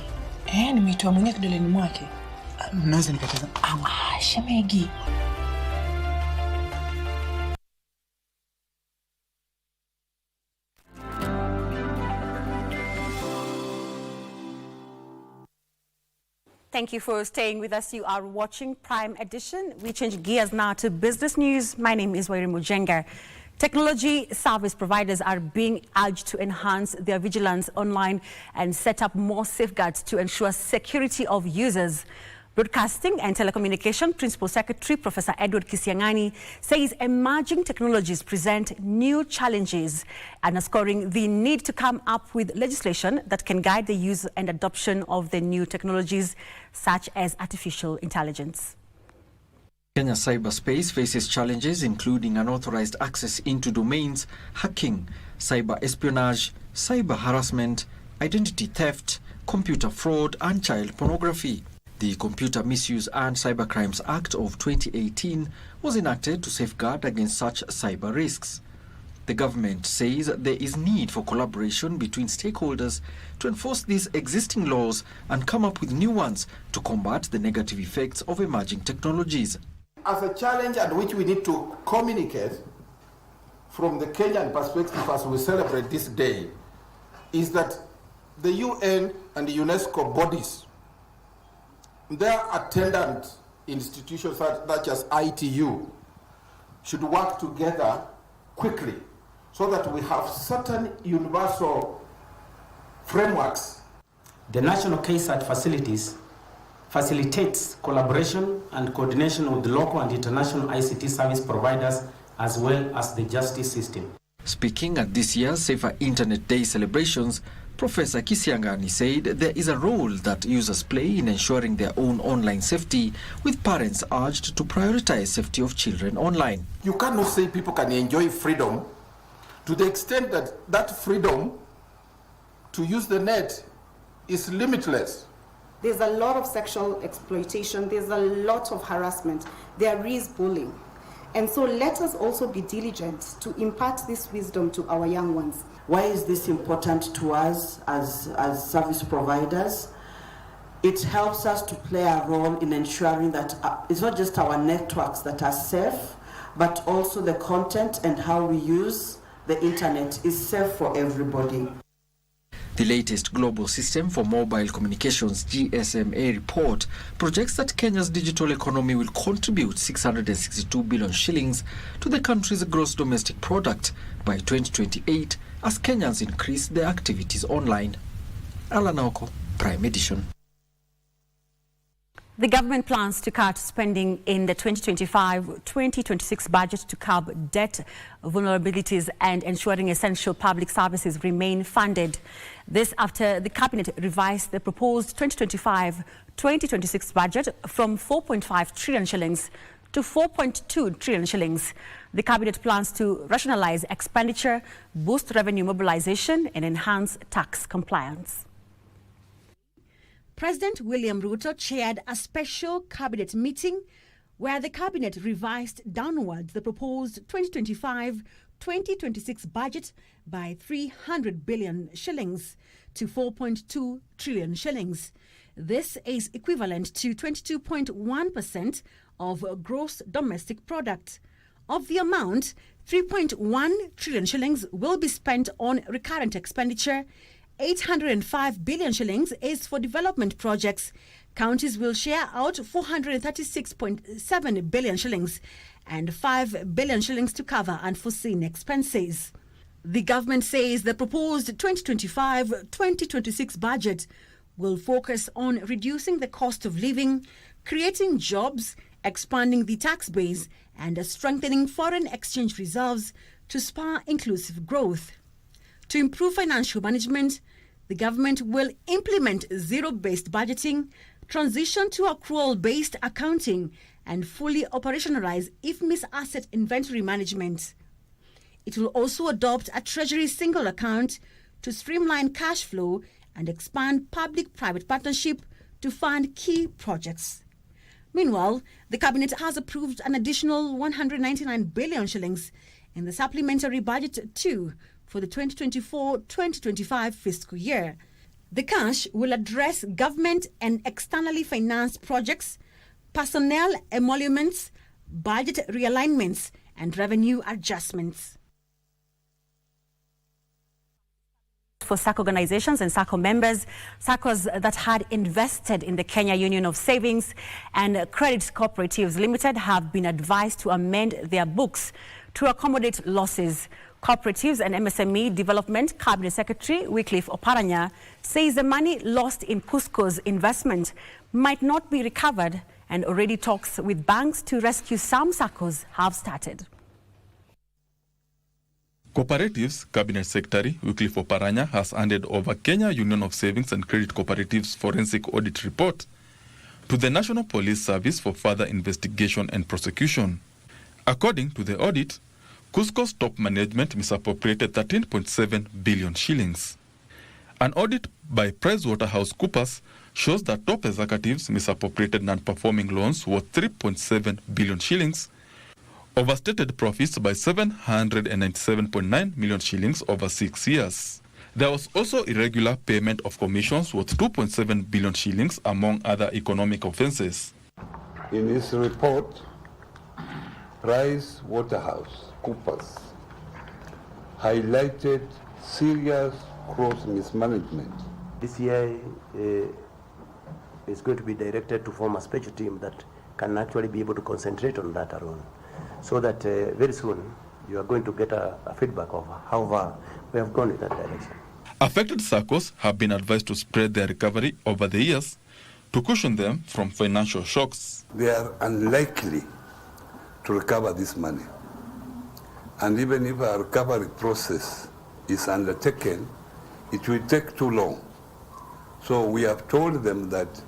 Nimeitoa mwenyewe kidoleni mwake. Mnaanza nikatazama. Shemegi. Thank you for staying with us. You are watching Prime Edition. We change gears now to business news. My name is Wairi Mujenga. Technology service providers are being urged to enhance their vigilance online and set up more safeguards to ensure security of users. Broadcasting and Telecommunication Principal Secretary Professor Edward Kisiangani says emerging technologies present new challenges, underscoring the need to come up with legislation that can guide the use and adoption of the new technologies, such as artificial intelligence. Kenya's cyberspace faces challenges including unauthorized access into domains, hacking, cyber espionage, cyber harassment, identity theft, computer fraud, and child pornography. The Computer Misuse and Cybercrimes Act of 2018 was enacted to safeguard against such cyber risks. The government says there is need for collaboration between stakeholders to enforce these existing laws and come up with new ones to combat the negative effects of emerging technologies. As a challenge at which we need to communicate from the Kenyan perspective as we celebrate this day is that the UN and the UNESCO bodies, their attendant institutions such as ITU, should work together quickly so that we have certain universal frameworks. The National KSAT facilities facilitates collaboration and coordination with the local and international ICT service providers as well as the justice system. Speaking at this year's Safer Internet Day celebrations, Professor Kisiangani said there is a role that users play in ensuring their own online safety, with parents urged to prioritize safety of children online. You cannot say people can enjoy freedom to the extent that that freedom to use the net is limitless. There's a lot of sexual exploitation, there's a lot of harassment, there is bullying. And so let us also be diligent to impart this wisdom to our young ones. Why is this important to us as service providers? It helps us to play a role in ensuring that it's not just our networks that are safe, but also the content and how we use the internet is safe for everybody. The latest Global System for Mobile Communications GSMA report projects that Kenya's digital economy will contribute 662 billion shillings to the country's gross domestic product by 2028 as Kenyans increase their activities online. Alan Oko, Prime Edition. The government plans to cut spending in the 2025-2026 budget to curb debt vulnerabilities and ensuring essential public services remain funded. This after the cabinet revised the proposed 2025-2026 budget from 4.5 trillion shillings to 4.2 trillion shillings. The cabinet plans to rationalize expenditure, boost revenue mobilization, and enhance tax compliance. President William Ruto chaired a special cabinet meeting where the cabinet revised downwards the proposed 2025-2026 budget by 300 billion shillings to 4.2 trillion shillings. This is equivalent to 22.1% of gross domestic product. Of the amount, 3.1 trillion shillings will be spent on recurrent expenditure. 805 billion shillings is for development projects. Counties will share out 436.7 billion shillings and 5 billion shillings to cover unforeseen expenses. The government says the proposed 2025-2026 budget will focus on reducing the cost of living, creating jobs, expanding the tax base, and strengthening foreign exchange reserves to spur inclusive growth. To improve financial management, the government will implement zero-based budgeting, transition to accrual-based accounting, and fully operationalize IFMI's asset inventory management. It will also adopt a Treasury single account to streamline cash flow and expand public-private partnership to fund key projects. Meanwhile, the cabinet has approved an additional 199 billion shillings in the supplementary budget too for the 2024-2025 fiscal year. The cash will address government and externally financed projects, personnel emoluments, budget realignments, and revenue adjustments. For SACCO organizations and SACCO members, SACCOs that had invested in the Kenya Union of Savings and Credit Cooperatives Limited have been advised to amend their books to accommodate losses. Cooperatives and MSME Development Cabinet Secretary Wycliffe Oparanya says the money lost in Cusco's investment might not be recovered, and already talks with banks to rescue some SACCOs have started. Cooperatives Cabinet Secretary Wycliffe Oparanya has handed over Kenya Union of Savings and Credit Cooperatives Forensic Audit Report. to the National Police Service for further investigation and prosecution. According to the audit, Cusco's top management misappropriated 13.7 billion shillings. An audit by PricewaterhouseCoopers shows that top executives misappropriated non-performing loans worth 3.7 billion shillings, overstated profits by 797.9 million shillings over 6 years. There was also irregular payment of commissions worth 2.7 billion shillings, among other economic offences. In his report, PricewaterhouseCoopers highlighted serious gross mismanagement. DCI is going to be directed to form a special team that can actually be able to concentrate on that alone, so that very soon you are going to get a feedback of how far we have gone in that direction. Affected SACCOs have been advised to spread their recovery over the years to cushion them from financial shocks. They are unlikely to recover this money. And even if a recovery process is undertaken, it will take too long. So we have told them that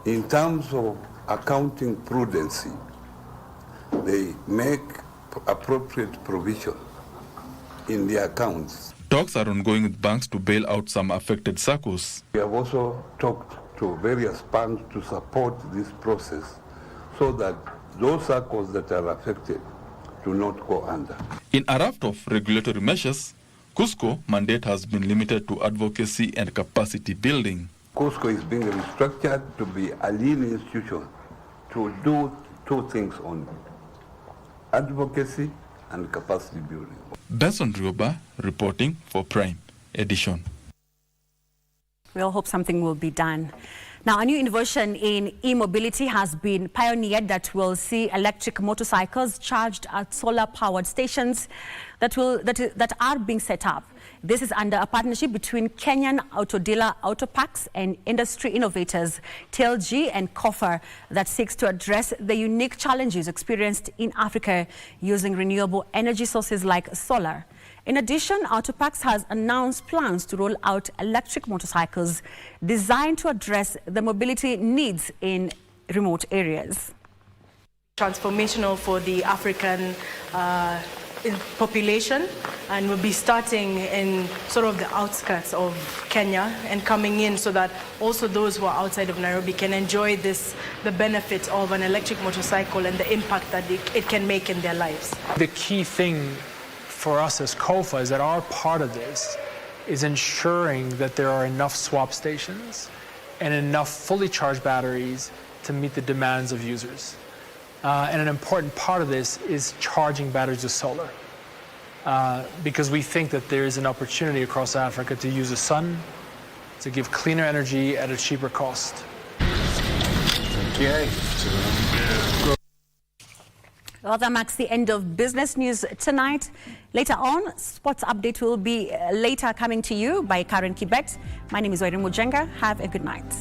in terms of accounting prudency, they make appropriate provision in the accounts. Talks are ongoing with banks to bail out some affected SACCOs. We have also talked to various banks to support this process so that those SACCOs that are affected do not go under. In a raft of regulatory measures, Cusco mandate has been limited to advocacy and capacity building. Cusco is being restructured to be a lean institution to do two things only: advocacy and capacity building. Benson Rioba reporting for Prime Edition. We all hope something will be done. Now, a new innovation in e-mobility has been pioneered that will see electric motorcycles charged at solar-powered stations that are being set up. This is under a partnership between Kenyan auto dealer Autoparks and industry innovators TLG and Coffer that seeks to address the unique challenges experienced in Africa using renewable energy sources like solar. In addition, Autoparks has announced plans to roll out electric motorcycles designed to address the mobility needs in remote areas. Transformational for the African population, and we'll be starting in sort of the outskirts of Kenya and coming in so that also those who are outside of Nairobi can enjoy the benefit of an electric motorcycle and the impact that it can make in their lives. The key thing for us as COFA is that our part of this is ensuring that there are enough swap stations and enough fully charged batteries to meet the demands of users. And an important part of this is charging batteries with solar, because we think that there is an opportunity across Africa to use the sun to give cleaner energy at a cheaper cost. Okay. Well, that marks the end of business news tonight. Later on, sports update will be later coming to you by Karen Kibet. My name is Odim Mujenga. Have a good night.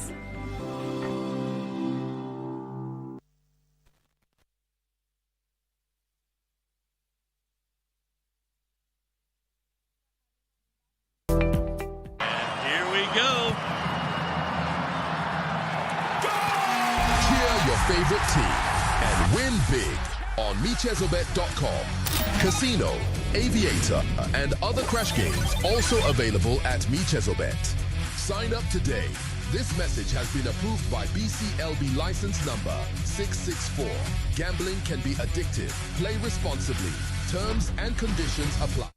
Favorite team and win big on michezobet.com. Casino, Aviator, and other crash games also available at Michezobet. Sign up today. This message has been approved by BCLB license number 664. Gambling can be addictive. Play responsibly. Terms and conditions apply.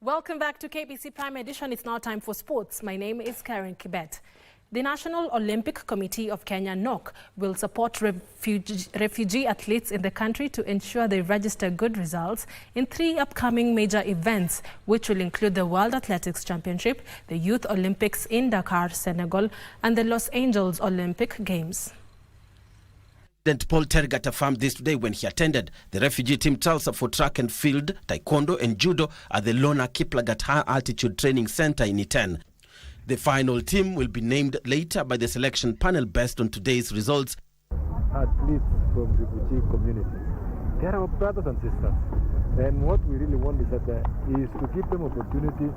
Welcome back to KBC Prime Edition. It's now time for sports. My name is Karen Kibet. The National Olympic Committee of Kenya, NOC, will support refugee athletes in the country to ensure they register good results in 3 upcoming major events, which will include the World Athletics Championship, the Youth Olympics in Dakar, Senegal, and the Los Angeles Olympic Games. President Paul Tergat affirmed this today when he attended the refugee team trials for track and field, taekwondo and judo at the Lona Kiplagat High Altitude Training Center in Iten. The final team will be named later by the selection panel based on today's results. Athletes from refugee communities, they are our brothers and sisters. And what we really want is to give them opportunity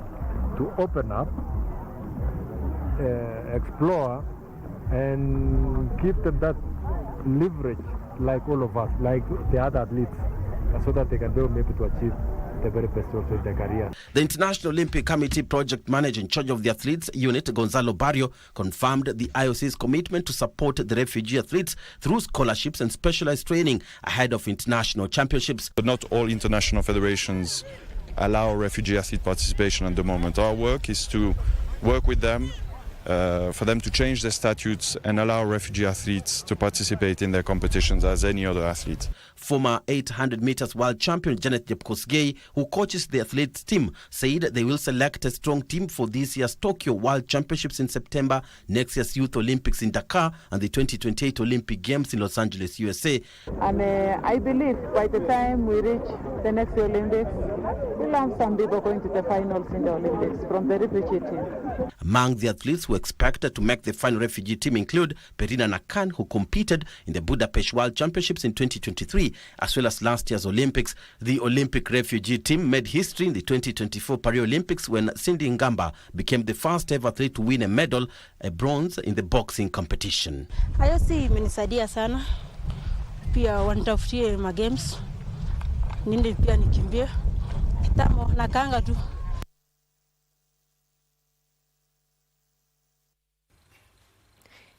to open up, explore, and give them that leverage like all of us, like the other athletes, so that they can be able to achieve the very best also in their career. The International Olympic Committee project manager in charge of the athletes unit, Gonzalo Barrio, confirmed the IOC's commitment to support the refugee athletes through scholarships and specialized training ahead of international championships. But not all international federations allow refugee athlete participation at the moment. Our work is to work with them, for them to change their statutes and allow refugee athletes to participate in their competitions as any other athlete. Former 800 meters world champion Janet Jepkosgei, who coaches the athletes team, said they will select a strong team for this year's Tokyo World Championships in September, next year's Youth Olympics in Dakar, and the 2028 Olympic Games in Los Angeles, USA. And I believe by the time we reach the next Olympics, we'll have some people going to the finals in the Olympics from the refugee team. Among the athletes who expected to make the final refugee team include Perina Nakan, who competed in the Budapest World Championships in 2023, as well as last year's Olympics. The Olympic refugee team made history in the 2024 Paris Olympics when Cindy Ngamba became the first ever athlete to win a medal, a bronze, in the boxing competition. IOC imenisaidia sana, pia wanitafutie ma games, ninde pia nikimbie, kitamo nakanga tu.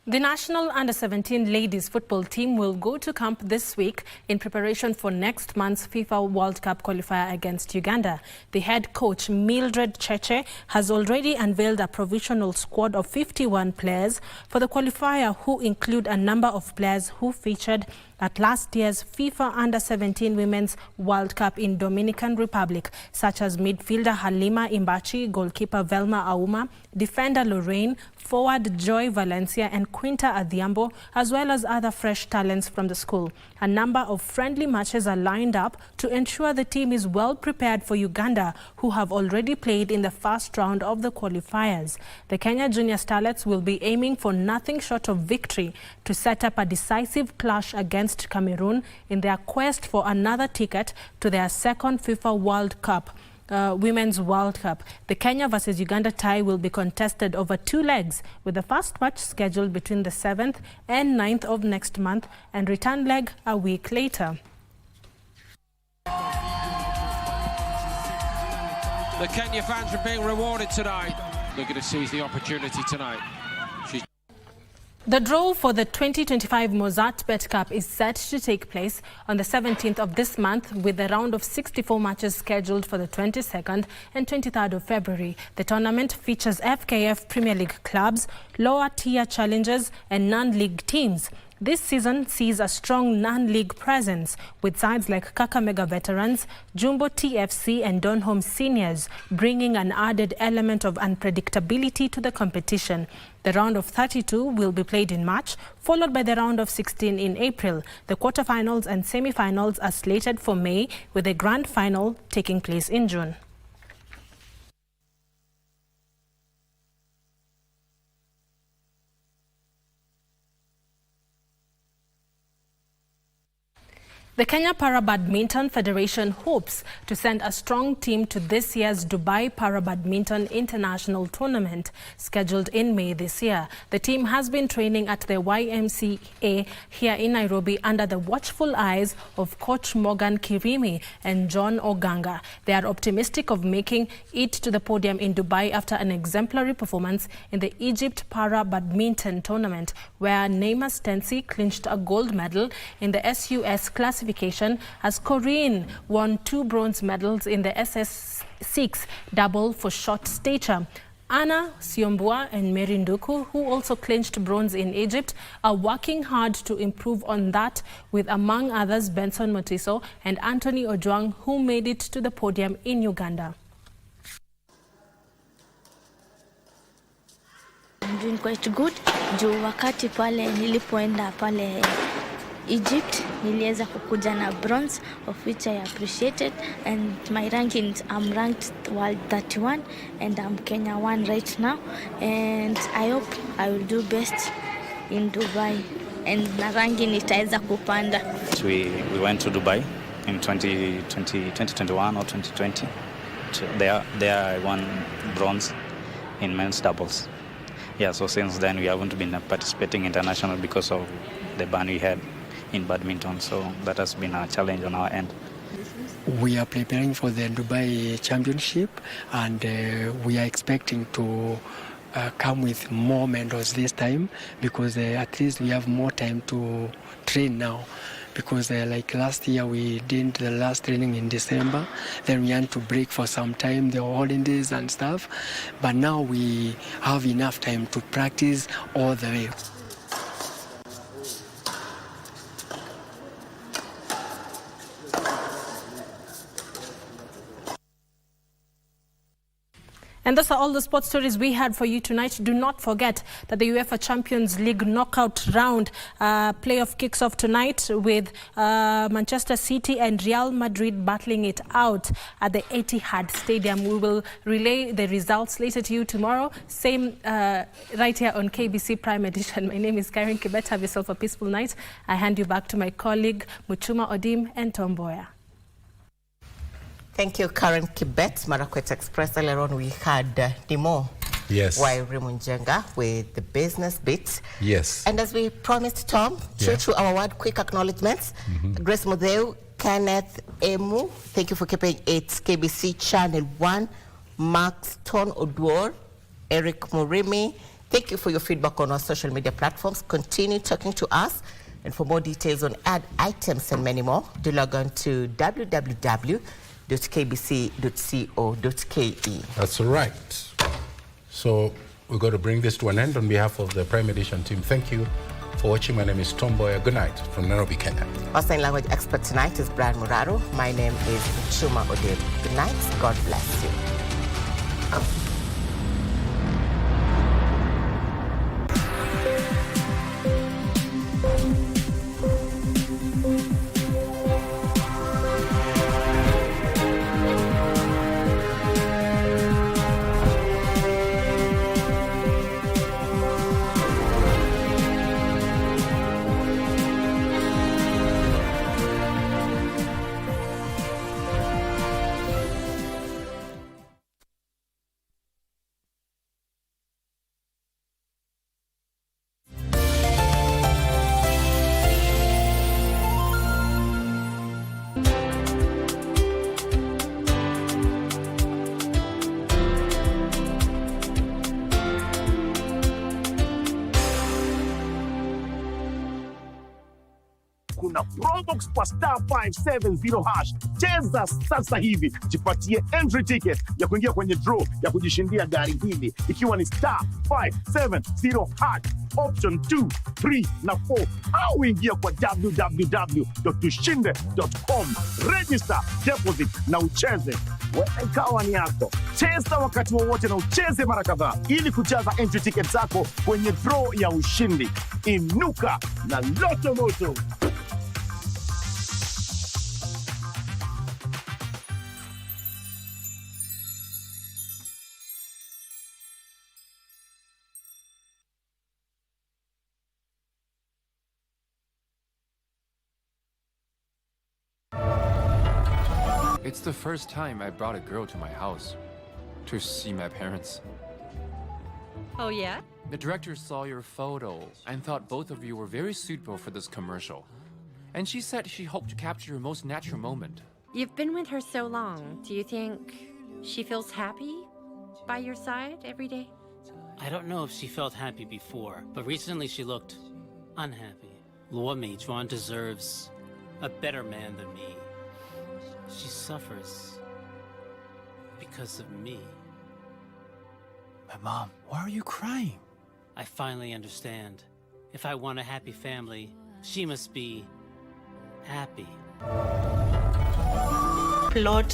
The national under-17 ladies football team will go to camp this week in preparation for next month's FIFA World Cup qualifier against Uganda. The head coach, Mildred Cheche, has already unveiled a provisional squad of 51 players for the qualifier, who include a number of players who featured at last year's FIFA Under-17 Women's World Cup in Dominican Republic, such as midfielder Halima Imbachi, goalkeeper Velma Auma, defender Lorraine, forward Joy Valencia and Quinta Adhiambo, as well as other fresh talents from the school. A number of friendly matches are lined up to ensure the team is well prepared for Uganda, who have already played in the first round of the qualifiers. The Kenya Junior Starlets will be aiming for nothing short of victory to set up a decisive clash against Cameroon in their quest for another ticket to their second FIFA World Cup. Women's World Cup. The Kenya versus Uganda tie will be contested over 2 legs, with the first match scheduled between the 7th and 9th of next month and return leg a week later. The Kenya fans are being rewarded tonight. Looking to seize the opportunity tonight. The draw for the 2025 Mozart Bet Cup is set to take place on the 17th of this month, with a round of 64 matches scheduled for the 22nd and 23rd of February. The tournament features FKF Premier League clubs, lower tier challengers and non-league teams. This season sees a strong non-league presence, with sides like Kakamega Veterans, Jumbo TFC and Donholm Seniors, bringing an added element of unpredictability to the competition. The round of 32 will be played in March, followed by the round of 16 in April. The quarterfinals and semi-finals are slated for May, with a grand final taking place in June. The Kenya Para Badminton Federation hopes to send a strong team to this year's Dubai Para Badminton International Tournament, scheduled in May this year. The team has been training at the YMCA here in Nairobi under the watchful eyes of Coach Morgan Kirimi and John Oganga. They are optimistic of making it to the podium in Dubai after an exemplary performance in the Egypt Para Badminton Tournament, where Neymar Stensi clinched a gold medal in the SUS classification, as Corinne won 2 bronze medals in the SS6 double for short stature. Anna Siombua and Mary Nduku, who also clinched bronze in Egypt, are working hard to improve on that, with, among others, Benson Motiso and Anthony Ojwang, who made it to the podium in Uganda. I'm doing quite good. Juu wakati pale nilipoenda pale Egypt, niliweza kukuja na bronze, of which I appreciated, and my rankings, I'm ranked world 31 and I'm Kenya 1 right now, and I hope I will do best in Dubai and na ranking itaweza kupanda. We went to Dubai in 2021 or 2020 but they won bronze in men's doubles. Yeah, so since then we haven't been participating international because of the ban we had in badminton. So that has been a challenge on our end. We are preparing for the Dubai Championship, and we are expecting to come with more medals this time, because at least we have more time to train now. Because like last year we did the last training in December, then we had to break for some time, the holidays and stuff. But now we have enough time to practice all the way. And those are all the sports stories we had for you tonight. Do not forget that the UEFA Champions League knockout round playoff kicks off tonight with Manchester City and Real Madrid battling it out at the Etihad Stadium. We will relay the results later to you tomorrow. Same right here on KBC Prime Edition. My name is Karen Kibet. Have yourself a peaceful night. I hand you back to my colleague Muchuma, Odim and Mboya. Thank you, Karen Kibet. Marakwet Express. Earlier on, we had Nimo. Yes. Wairi Munjenga with the business bits. Yes. And as we promised, Tom, through our word, quick acknowledgements. Grace Mudeu, Kenneth Emu, thank you for keeping it KBC Channel 1. Max Ton Odwor, Eric Murimi, thank you for your feedback on our social media platforms. Continue talking to us. And for more details on ad items and many more, do log on to www.kbc.co.ke. That's right. So we're going to bring this to an end on behalf of the Prime Edition team. Thank you for watching. My name is Mboya. Good night from Nairobi, Kenya. Our sign language expert tonight is Brian Muraro. My name is Muchuma Odim. Good night. God bless you. Kuna Probox kwa star 570 hash. Cheza sasa hivi, jipatie entry ticket ya kuingia kwenye draw ya kujishindia gari hili, ikiwa ni star 570 hash option 2, 3 na 4, au ingia kwa www.tushinde.com. Register, deposit na ucheze. Wewe ikawa ni yako. Cheza wakati wowote na ucheze mara kadhaa ili kujaza entry ticket zako kwenye draw ya ushindi. Inuka na Loto Moto. It's the first time I brought a girl to my house to see my parents. Oh, yeah? The director saw your photo and thought both of you were very suitable for this commercial. And she said she hoped to capture your most natural moment. You've been with her so long. Do you think she feels happy by your side every day? I don't know if she felt happy before, but recently she looked unhappy. Luomi Juan deserves a better man than me. She suffers because of me. But Mom, why are you crying? I finally understand. If I want a happy family, she must be happy. Plot